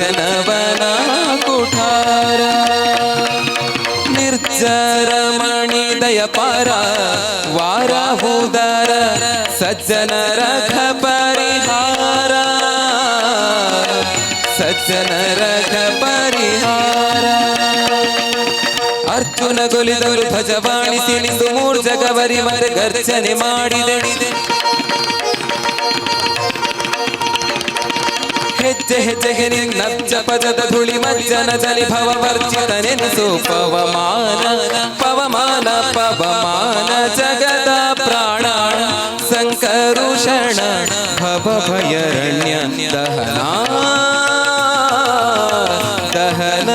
ಸೃಜನವನ ಕುಠಾರ ನಿರ್ಜರಮಣಿ ದಯಪಾರ ವಾರಾಹುದರ ಸಜ್ಜನರ ಪರಿಹಾರ ಸಜ್ಜನರ ಪರಿಹಾರ ಅರ್ಜುನ ಗೊಲಿದವರು ಧ್ವಜವಾಣಿಸಿ ನಿಂದು ಮೂರು ಜಗವರಿ ಮರ ಗರ್ಜನೆ ಮಾಡಿದೆ ಹೆಜ್ಜೆ ಹೆಜ್ಜೆಗೆ ನಿನ್ನಚ್ಚ ಪದದ ಧೂಳಿ ಮಜ್ಜನ ಜಲಿ ಭವ ವರ್ಜಿತನೆನಿಸು ಪವಮಾನ ಪವಮಾನ ಪವಮಾನ ಜಗದ ಪ್ರಾಣ ಸಂಕರುಷಣ ಭವ ಭಯರಣ್ಯ ದಹನ ದಹನ.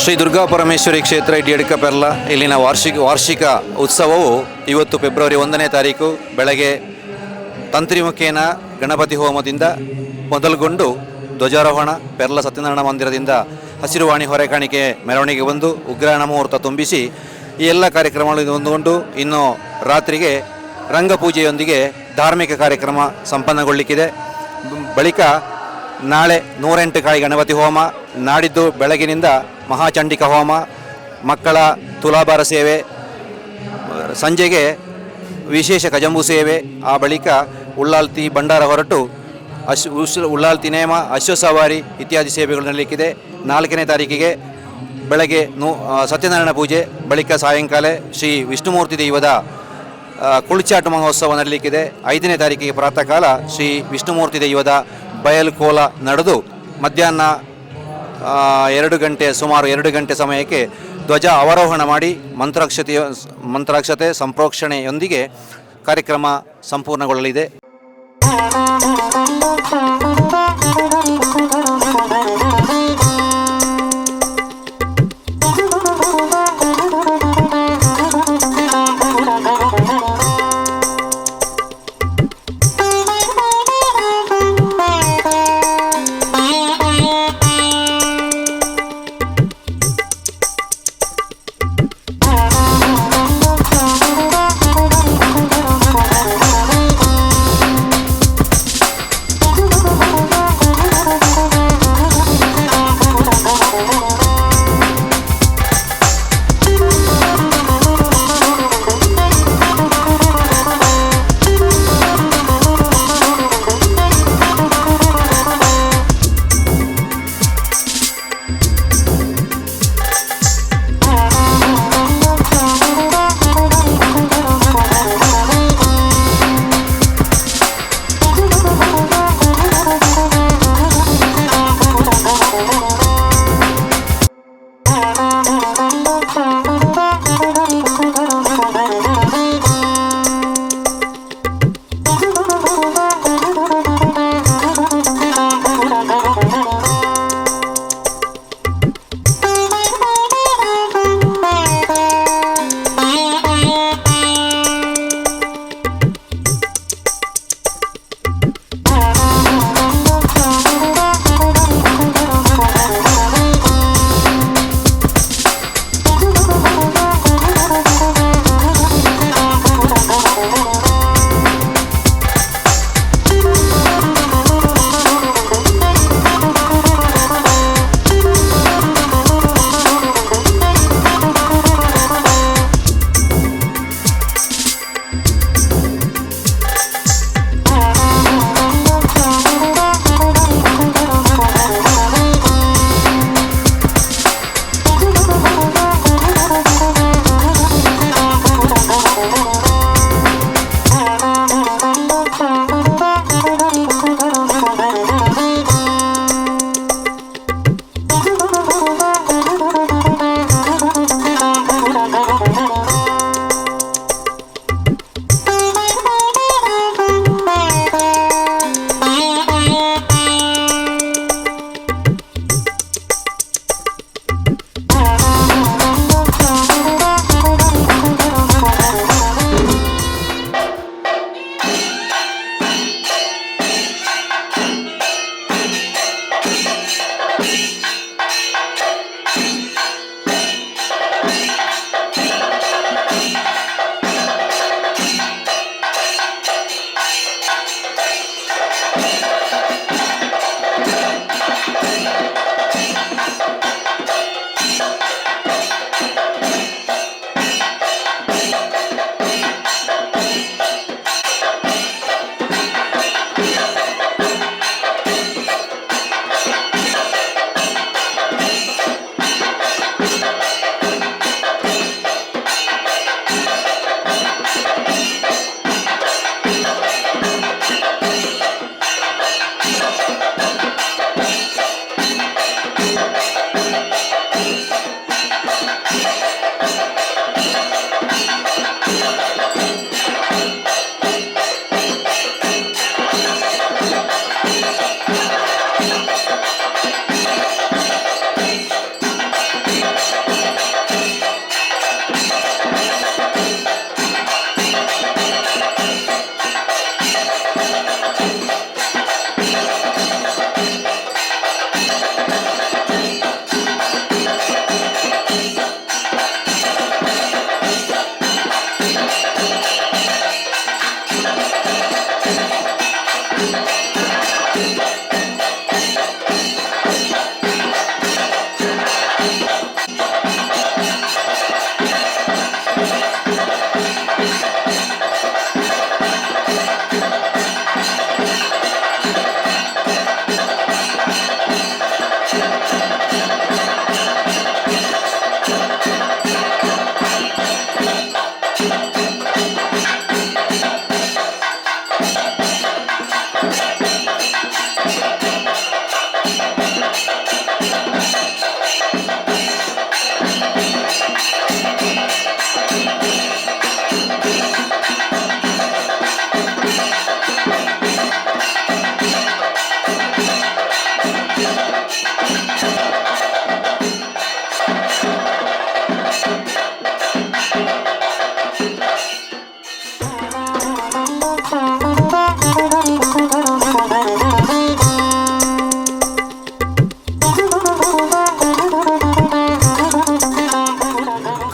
ಶ್ರೀ ದುರ್ಗಾ ಪರಮೇಶ್ವರಿ ಕ್ಷೇತ್ರ ಇಡಿಯಡ್ಕಪೆರ್ಲ ಇಲ್ಲಿನ ವಾರ್ಷಿಕ ಉತ್ಸವವು ಇವತ್ತು ಫೆಬ್ರವರಿ 1ನೇ ತಾರೀಕು ಬೆಳಗ್ಗೆ ತಂತ್ರಿಮುಖೇನ ಗಣಪತಿ ಹೋಮದಿಂದ ಮೊದಲುಗೊಂಡು ಧ್ವಜಾರೋಹಣ ಪೆರ್ಲ ಸತ್ಯನಾರಾಯಣ ಮಂದಿರದಿಂದ ಹಸಿರುವಾಣಿ ಹೊರೆಕಾಣಿಕೆ ಮೆರವಣಿಗೆ ಬಂದು ಉಗ್ರಾಣ ಮುಹೂರ್ತ ತುಂಬಿಸಿ ಈ ಎಲ್ಲ ಕಾರ್ಯಕ್ರಮಗಳು ಹೊಂದಿಕೊಂಡು ಇನ್ನು ರಾತ್ರಿಗೆ ರಂಗಪೂಜೆಯೊಂದಿಗೆ ಧಾರ್ಮಿಕ ಕಾರ್ಯಕ್ರಮ ಸಂಪನ್ನಗೊಳ್ಳಿಕ್ಕಿದೆ. ಬಳಿಕ ನಾಳೆ 108 ಕಾಯಿ ಗಣಪತಿ ಹೋಮ, ನಾಡಿದ್ದು ಬೆಳಗಿನಿಂದ ಮಹಾಚಂಡಿಕ ಹೋಮ, ಮಕ್ಕಳ ತುಲಾಭಾರ ಸೇವೆ, ಸಂಜೆಗೆ ವಿಶೇಷ ಕಜಂಬು ಸೇವೆ, ಆ ಬಳಿಕ ಉಳ್ಳಾಲ್ತಿ ಭಂಡಾರ ಹೊರಟು ಉಳ್ಳಾಲ್ತಿ ನೇಮ, ಅಶ್ವಸವಾರಿ ಇತ್ಯಾದಿ ಸೇವೆಗಳು ನಡೆಯಲಿಕ್ಕಿದೆ. 4ನೇ ತಾರೀಕಿಗೆ ಬೆಳಗ್ಗೆ ಸತ್ಯನಾರಾಯಣ ಪೂಜೆ, ಬಳಿಕ ಸಾಯಂಕಾಲ ಶ್ರೀ ವಿಷ್ಣುಮೂರ್ತಿ ದೈವದ ಕುಳಿಚಾಟ ಮಹೋತ್ಸವ ನಡೆಯಲಿಕ್ಕಿದೆ. 5ನೇ ತಾರೀಕಿಗೆ ಪ್ರಾತಃ ಕಾಲ ಶ್ರೀ ವಿಷ್ಣುಮೂರ್ತಿ ದೈವದ ಬಯಲುಕೋಲ ನಡೆದು ಮಧ್ಯಾಹ್ನ ಸುಮಾರು 2 ಗಂಟೆ ಸಮಯಕ್ಕೆ ಧ್ವಜ ಅವರೋಹಣ ಮಾಡಿ ಮಂತ್ರಾಕ್ಷತೆ ಸಂಪ್ರೋಕ್ಷಣೆಯೊಂದಿಗೆ ಕಾರ್ಯಕ್ರಮ ಸಂಪೂರ್ಣಗೊಳ್ಳಲಿದೆ.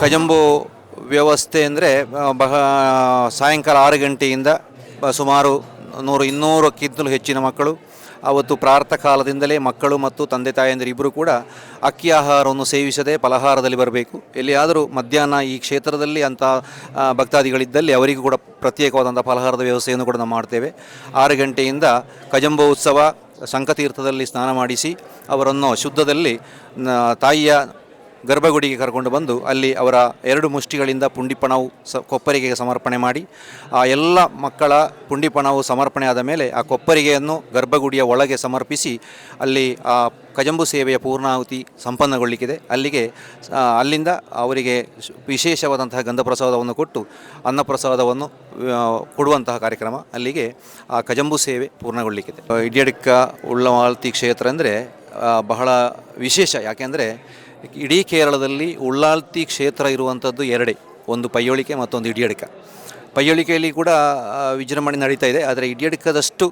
ಕಜಂಬು ವ್ಯವಸ್ಥೆ ಅಂದರೆ ಸಾಯಂಕಾಲ 6 ಗಂಟೆಯಿಂದ ಸುಮಾರು 100-200ಕ್ಕಿಂತಲೂ ಹೆಚ್ಚಿನ ಮಕ್ಕಳು ಅವತ್ತು ಪ್ರಾತಃ ಕಾಲದಿಂದಲೇ ಮಕ್ಕಳು ಮತ್ತು ತಂದೆ ತಾಯಂದಿರು ಇಬ್ಬರು ಕೂಡ ಅಕ್ಕಿ ಆಹಾರವನ್ನು ಸೇವಿಸದೆ ಫಲಾಹಾರದಲ್ಲಿ ಬರಬೇಕು. ಎಲ್ಲಿಯಾದರೂ ಮಧ್ಯಾಹ್ನ ಈ ಕ್ಷೇತ್ರದಲ್ಲಿ ಅಂಥ ಭಕ್ತಾದಿಗಳಿದ್ದಲ್ಲಿ ಅವರಿಗೂ ಕೂಡ ಪ್ರತ್ಯೇಕವಾದಂಥ ಫಲಾಹಾರದ ವ್ಯವಸ್ಥೆಯನ್ನು ಕೂಡ ನಾವು ಮಾಡ್ತೇವೆ. 6 ಗಂಟೆಯಿಂದ ಕಜಂಬ ಉತ್ಸವ ಸಂಕತೀರ್ಥದಲ್ಲಿ ಸ್ನಾನ ಮಾಡಿಸಿ ಅವರನ್ನು ಶುದ್ಧದಲ್ಲಿ ತಾಯಿಯ ಗರ್ಭಗುಡಿಗೆ ಕರ್ಕೊಂಡು ಬಂದು ಅಲ್ಲಿ ಅವರ 2 ಮುಷ್ಟಿಗಳಿಂದ ಪುಂಡಿಪಣವು ಕೊಪ್ಪರಿಗೆಗೆ ಸಮರ್ಪಣೆ ಮಾಡಿ ಆ ಎಲ್ಲ ಮಕ್ಕಳ ಪುಂಡಿಪಣವು ಸಮರ್ಪಣೆ ಆದ ಮೇಲೆ ಆ ಕೊಪ್ಪರಿಗೆಯನ್ನು ಗರ್ಭಗುಡಿಯ ಒಳಗೆ ಸಮರ್ಪಿಸಿ ಅಲ್ಲಿ ಆ ಕಜಂಬು ಸೇವೆಯ ಪೂರ್ಣಾಹುತಿ ಸಂಪನ್ನಗೊಳ್ಳಿಕ್ಕಿದೆ. ಅಲ್ಲಿಂದ ಅವರಿಗೆ ವಿಶೇಷವಾದಂತಹ ಗಂಧಪ್ರಸಾದವನ್ನು ಕೊಟ್ಟು ಅನ್ನಪ್ರಸಾದವನ್ನು ಕೊಡುವಂತಹ ಕಾರ್ಯಕ್ರಮ ಅಲ್ಲಿಗೆ ಆ ಕಜಂಬು ಸೇವೆ ಪೂರ್ಣಗೊಳ್ಳಿಕ್ಕಿದೆ. ಇಡ್ಯಡ್ಕ ಉಳ್ಳವಾಲ್ತಿ ಕ್ಷೇತ್ರ ಅಂದರೆ ಬಹಳ ವಿಶೇಷ. ಯಾಕೆಂದರೆ ಇಡೀ ಕೇರಳದಲ್ಲಿ ಉಳ್ಳಾಲ್ತಿ ಕ್ಷೇತ್ರ ಇರುವಂಥದ್ದು 2, ಒಂದು ಪಯ್ಯೋಳಿಕೆ ಮತ್ತೊಂದು ಇಡ್ಯಡ್ಕ. ಪಯ್ಯೋಳಿಕೆಯಲ್ಲಿ ಕೂಡ ವಿಜೃಂಭಣೆ ನಡೀತಾ ಇದೆ, ಆದರೆ ಇಡ್ಯಡ್ಕದಷ್ಟು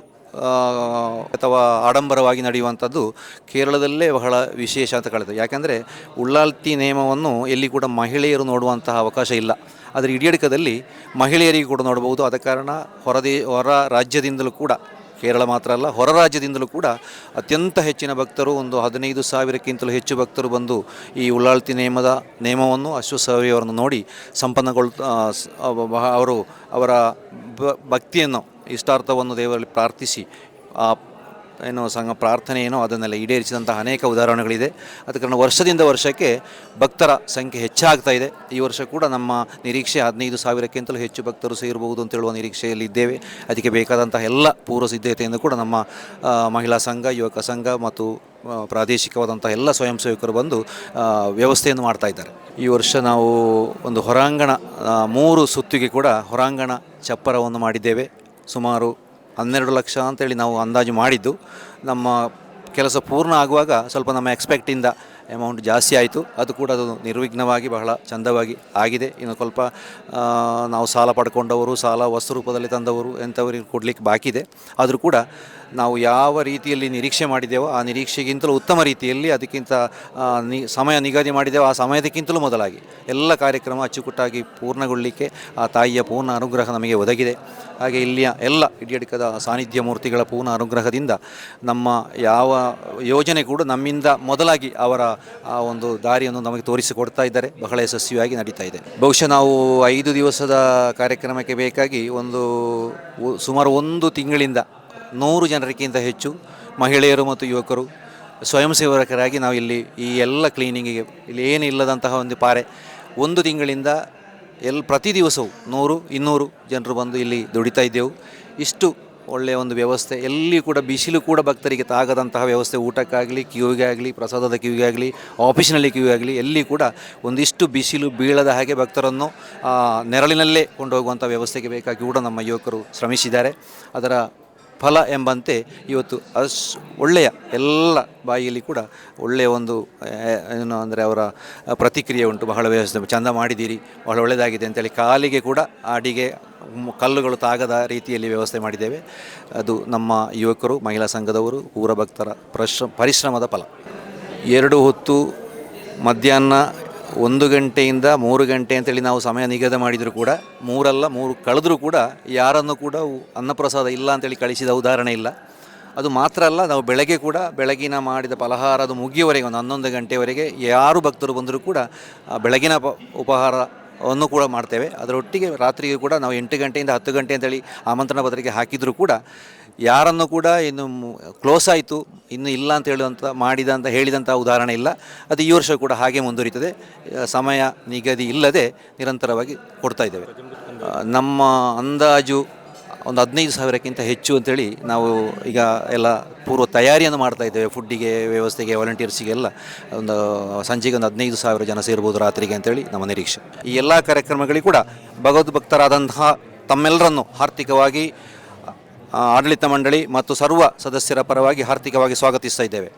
ಅಥವಾ ಆಡಂಬರವಾಗಿ ನಡೆಯುವಂಥದ್ದು ಕೇರಳದಲ್ಲೇ ಬಹಳ ವಿಶೇಷ ಅಂತ ಕಳೆದು. ಯಾಕೆಂದರೆ ಉಳ್ಳಾಲ್ತಿ ನೇಮವನ್ನು ಎಲ್ಲಿ ಕೂಡ ಮಹಿಳೆಯರು ನೋಡುವಂತಹ ಅವಕಾಶ ಇಲ್ಲ, ಆದರೆ ಇಡ್ಯಡ್ಕದಲ್ಲಿ ಮಹಿಳೆಯರಿಗೆ ಕೂಡ ನೋಡಬಹುದು. ಆದ ಕಾರಣ ಹೊರ ರಾಜ್ಯದಿಂದಲೂ ಕೂಡ, ಕೇರಳ ಮಾತ್ರ ಅಲ್ಲ ಹೊರ ರಾಜ್ಯದಿಂದಲೂ ಕೂಡ ಅತ್ಯಂತ ಹೆಚ್ಚಿನ ಭಕ್ತರು, ಒಂದು 15,000ಕ್ಕಿಂತಲೂ ಹೆಚ್ಚು ಭಕ್ತರು ಬಂದು ಈ ಉಳ್ಳಾಲ್ತಿ ನೇಮವನ್ನು ಅಶ್ವಸೇವೆಯವರನ್ನು ನೋಡಿ ಅವರು ಅವರ ಭಕ್ತಿಯನ್ನು ಇಷ್ಟಾರ್ಥವನ್ನು ದೇವರಲ್ಲಿ ಪ್ರಾರ್ಥಿಸಿ ಪ್ರಾರ್ಥನೆ ಅದನ್ನೆಲ್ಲ ಈಡೇರಿಸಿದಂತಹ ಅನೇಕ ಉದಾಹರಣೆಗಳಿದೆ. ಅದ ಕಾರಣ ವರ್ಷದಿಂದ ವರ್ಷಕ್ಕೆ ಭಕ್ತರ ಸಂಖ್ಯೆ ಹೆಚ್ಚಾಗ್ತಾ ಇದೆ. ಈ ವರ್ಷ ಕೂಡ ನಮ್ಮ ನಿರೀಕ್ಷೆ 15,000ಕ್ಕಿಂತಲೂ ಹೆಚ್ಚು ಭಕ್ತರು ಸೇರಬಹುದು ಅಂತ ಹೇಳುವ ನಿರೀಕ್ಷೆಯಲ್ಲಿ ಇದ್ದೇವೆ. ಅದಕ್ಕೆ ಬೇಕಾದಂತಹ ಎಲ್ಲ ಪೂರ್ವ ಸಿದ್ಧತೆಯಿಂದ ಕೂಡ ನಮ್ಮ ಮಹಿಳಾ ಸಂಘ, ಯುವಕ ಸಂಘ ಮತ್ತು ಪ್ರಾದೇಶಿಕವಾದಂಥ ಎಲ್ಲ ಸ್ವಯಂ ಸೇವಕರು ಬಂದು ವ್ಯವಸ್ಥೆಯನ್ನು ಮಾಡ್ತಾ ಇದ್ದಾರೆ. ಈ ವರ್ಷ ನಾವು ಒಂದು ಹೊರಾಂಗಣ 3 ಸುತ್ತಿಗೆ ಕೂಡ ಹೊರಾಂಗಣ ಚಪ್ಪರವನ್ನು ಮಾಡಿದ್ದೇವೆ. ಸುಮಾರು 12 ಲಕ್ಷ ಅಂತೇಳಿ ನಾವು ಅಂದಾಜು ಮಾಡಿದ್ದು. ನಮ್ಮ ಕೆಲಸ ಪೂರ್ಣ ಆಗುವಾಗ ಸ್ವಲ್ಪ ನಮ್ಮ ಎಕ್ಸ್ಪೆಕ್ಟಿಂದ ಅಮೌಂಟ್ ಜಾಸ್ತಿ ಆಯಿತು. ಅದು ನಿರ್ವಿಘ್ನವಾಗಿ ಬಹಳ ಚಂದವಾಗಿ ಆಗಿದೆ. ಇನ್ನು ಸ್ವಲ್ಪ ನಾವು ಸಾಲ ಪಡ್ಕೊಂಡವರು, ಸಾಲ ವಸ್ತು ರೂಪದಲ್ಲಿ ತಂದವರು ಎಂಥವರಿಗೆ ಕೊಡಲಿಕ್ಕೆ ಬಾಕಿ ಇದೆ. ಆದರೂ ಕೂಡ ನಾವು ಯಾವ ರೀತಿಯಲ್ಲಿ ನಿರೀಕ್ಷೆ ಮಾಡಿದ್ದೇವೋ ಆ ನಿರೀಕ್ಷೆಗಿಂತಲೂ ಉತ್ತಮ ರೀತಿಯಲ್ಲಿ ಅದಕ್ಕಿಂತ ಸಮಯ ನಿಗದಿ ಮಾಡಿದ್ದೇವೆ. ಆ ಸಮಯದಕ್ಕಿಂತಲೂ ಮೊದಲಾಗಿ ಎಲ್ಲ ಕಾರ್ಯಕ್ರಮ ಅಚ್ಚುಕಟ್ಟಾಗಿ ಪೂರ್ಣಗೊಳ್ಳಲಿಕ್ಕೆ ಆ ತಾಯಿಯ ಪೂರ್ಣ ಅನುಗ್ರಹ ನಮಗೆ ಒದಗಿದೆ. ಹಾಗೆ ಇಲ್ಲಿಯ ಎಲ್ಲ ಇಡ್ಯಡ್ಕದ ಸಾನ್ನಿಧ್ಯ ಮೂರ್ತಿಗಳ ಪೂರ್ಣ ಅನುಗ್ರಹದಿಂದ ನಮ್ಮ ಯಾವ ಯೋಜನೆ ಕೂಡ ನಮ್ಮಿಂದ ಮೊದಲಾಗಿ ಅವರ ಆ ಒಂದು ದಾರಿಯನ್ನು ನಮಗೆ ತೋರಿಸಿಕೊಡ್ತಾ ಇದ್ದಾರೆ. ಬಹಳ ಯಶಸ್ವಿಯಾಗಿ ನಡೀತಾ ಇದೆ. ಬಹುಶಃ ನಾವು 5 ದಿವಸದ ಕಾರ್ಯಕ್ರಮಕ್ಕೆ ಬೇಕಾಗಿ ಸುಮಾರು 1 ತಿಂಗಳಿಂದ 100 ಜನರಿಗಿಂತ ಹೆಚ್ಚು ಮಹಿಳೆಯರು ಮತ್ತು ಯುವಕರು ಸ್ವಯಂ ಸೇವಕರಾಗಿ ನಾವು ಇಲ್ಲಿ ಈ ಎಲ್ಲ ಕ್ಲೀನಿಂಗಿಗೆ ಇಲ್ಲಿ ಏನಿಲ್ಲದಂತಹ ಒಂದು ಪಾರೆ 1 ತಿಂಗಳಿಂದ ಪ್ರತಿ ದಿವಸವೂ 100-200 ಜನರು ಬಂದು ಇಲ್ಲಿ ದುಡಿತಾ ಇದ್ದೆವು. ಇಷ್ಟು ಒಳ್ಳೆಯ ಒಂದು ವ್ಯವಸ್ಥೆ, ಎಲ್ಲಿ ಕೂಡ ಬಿಸಿಲು ಕೂಡ ಭಕ್ತರಿಗೆ ತಾಗದಂತಹ ವ್ಯವಸ್ಥೆ, ಊಟಕ್ಕಾಗಲಿ, ಕ್ಯೂಗೆ ಆಗಲಿ, ಪ್ರಸಾದದ ಕ್ಯೂಗೆ ಆಗಲಿ, ಆಫೀಸಿನಲ್ಲಿ ಕ್ಯೂ ಆಗಲಿ, ಎಲ್ಲಿ ಕೂಡ ಒಂದಿಷ್ಟು ಬಿಸಿಲು ಬೀಳದ ಹಾಗೆ ಭಕ್ತರನ್ನು ನೆರಳಿನಲ್ಲೇ ಕೊಂಡೋಗುವಂಥ ವ್ಯವಸ್ಥೆಗೆ ಬೇಕಾಗಿ ಕೂಡ ನಮ್ಮ ಯುವಕರು ಶ್ರಮಿಸಿದ್ದಾರೆ. ಅದರ ಫಲ ಎಂಬಂತೆ ಇವತ್ತು ಒಳ್ಳೆಯ ಎಲ್ಲ ಬಾಯಿಯಲ್ಲಿ ಕೂಡ ಒಳ್ಳೆಯ ಒಂದು ಏನು ಅಂದರೆ ಅವರ ಪ್ರತಿಕ್ರಿಯೆ ಉಂಟು. ಬಹಳ ವ್ಯವಸ್ಥೆ ಚೆಂದ ಮಾಡಿದ್ದೀರಿ, ಬಹಳ ಒಳ್ಳೆಯದಾಗಿದೆ ಅಂತೇಳಿ. ಕಾಲಿಗೆ ಕೂಡ ಅಡಿಗೆ ಕಲ್ಲುಗಳು ತಾಗದ ರೀತಿಯಲ್ಲಿ ವ್ಯವಸ್ಥೆ ಮಾಡಿದ್ದೇವೆ. ಅದು ನಮ್ಮ ಯುವಕರು, ಮಹಿಳಾ ಸಂಘದವರು, ಊರ ಭಕ್ತರ ಪರಿಶ್ರಮದ ಫಲ. 2 ಹೊತ್ತು ಮಧ್ಯಾಹ್ನ 1 ಗಂಟೆಯಿಂದ 3 ಗಂಟೆ ಅಂತೇಳಿ ನಾವು ಸಮಯ ನಿಗದಿ ಮಾಡಿದರೂ ಕೂಡ 3 ಕಳೆದರೂ ಕೂಡ ಯಾರನ್ನು ಕೂಡ ಅನ್ನಪ್ರಸಾದ ಇಲ್ಲ ಅಂತೇಳಿ ಕಳಿಸಿದ ಉದಾಹರಣೆ ಇಲ್ಲ. ಅದು ಮಾತ್ರ ಅಲ್ಲ, ನಾವು ಬೆಳಗಿನ ಮಾಡಿದ ಫಲಹಾರದು ಮುಗಿಯುವವರೆಗೆ ಒಂದು 11 ಗಂಟೆವರೆಗೆ ಯಾರು ಭಕ್ತರು ಬಂದರೂ ಕೂಡ ಬೆಳಗಿನ ಉಪಹಾರವನ್ನು ಕೂಡ ಮಾಡ್ತೇವೆ. ಅದರೊಟ್ಟಿಗೆ ರಾತ್ರಿಗೆ ಕೂಡ ನಾವು 8 ಗಂಟೆಯಿಂದ 10 ಗಂಟೆ ಅಂತೇಳಿ ಆಮಂತ್ರಣ ಪತ್ರಿಕೆ ಹಾಕಿದರೂ ಕೂಡ ಯಾರನ್ನು ಕೂಡ ಇನ್ನು ಕ್ಲೋಸ್ ಆಯಿತು, ಇನ್ನು ಇಲ್ಲ ಅಂತ ಹೇಳಿದಂಥ ಉದಾಹರಣೆ ಇಲ್ಲ. ಅದು ಈ ವರ್ಷ ಕೂಡ ಹಾಗೆ ಮುಂದುವರಿತದೆ. ಸಮಯ ನಿಗದಿ ಇಲ್ಲದೆ ನಿರಂತರವಾಗಿ ಕೊಡ್ತಾ ಇದ್ದೇವೆ. ನಮ್ಮ ಅಂದಾಜು ಒಂದು 15,000ಕ್ಕಿಂತ ಹೆಚ್ಚು ಅಂತೇಳಿ ನಾವು ಈಗ ಎಲ್ಲ ಪೂರ್ವ ತಯಾರಿಯನ್ನು ಮಾಡ್ತಾ ಇದ್ದೇವೆ. ಫುಡ್ಡಿಗೆ, ವ್ಯವಸ್ಥೆಗೆ, ವಾಲಂಟಿಯರ್ಸಿಗೆಲ್ಲ ಒಂದು ಸಂಜೆಗೆ ಒಂದು 15,000 ಜನ ಸೇರ್ಬೋದು ರಾತ್ರಿಗೆ ಅಂತೇಳಿ ನಮ್ಮ ನಿರೀಕ್ಷೆ. ಈ ಎಲ್ಲ ಕಾರ್ಯಕ್ರಮಗಳಿಗೆ ಕೂಡ ಭಗವದ್ಭಕ್ತರಾದಂತಹ ತಮ್ಮೆಲ್ಲರನ್ನು ಆರ್ಥಿಕವಾಗಿ ಆಡಳಿತ ಮಂಡಳಿ ಮತ್ತು ಸರ್ವ ಸದಸ್ಯರ ಪರವಾಗಿ ಆರ್ಥಿಕವಾಗಿ ಸ್ವಾಗತಿಸ್ತಾ ಇದ್ದೇವೆ.